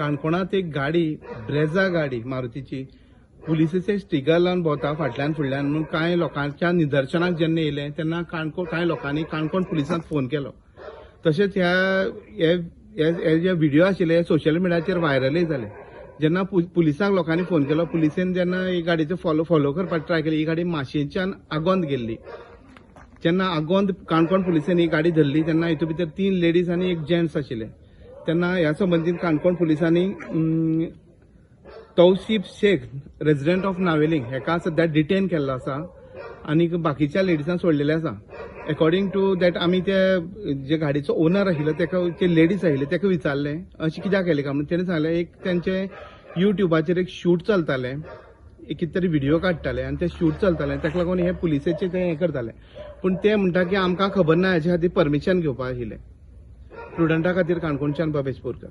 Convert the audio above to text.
काणकोणात एक गाडी ब्रेझा गाडी मारुतीची पुलिसेचे स्टिकर लावन भोंवता फाटल्यान फुडल्यान म्हणून कांय लोकांच्या निदर्शनाक जेन्ना येयलें तेन्ना कांय लोकांनी काणकोण पुलिसांक फोन केलो. तशेंच हे जे व्हिडिओ आशिल्ले सोशल मिडियाचेर व्हायरलय जाले. जेन्ना पुलिसांक लोकांनी फोन केलो, पुलिसेन जेन्ना ही गाडीचो फॉलो करपाक ट्राय केली, ही गाडी माशेंच्यान आगोंद गेल्ली. जेन्ना आगोंद काणकोण पुलिसेन ही गाडी धरली तेन्ना हितून भितर 3 लेडीज आनी 1 जेंट्स आशिल्ले. तेन्ना ह्या संबंधीत काणकोण पुलिसांनी तौसिफ शेख रेसिडेंट ऑफ नावेलिंग हेका सध्या डिटेन केल्लो आसा आनी बाकीच्या लेडीजांक सोडलेले आसा. अकॉर्डिंग टू दॅट आमी ते जे गाडीचो ओनर आशिल्लो तेका ते लेडीज आशिल्ले तेका विचारले अशें कित्याक केलें काय म्हणून. तेणें सांगलें एक तेंचे युट्यूबाचेर एक शूट चलतालें, एक कितें तरी व्हिडिओ काडटाले आनी ते शूट चलतालें, ताका लागून हे पुलिसेचे ते हें करताले. पूण ते म्हणटा की आमकां खबर ना, हेचे खातीर परमिशन घेवपाक आशिल्लें. स्टुडंटा खातीर काणकोणच्यान भवेश बोरकर.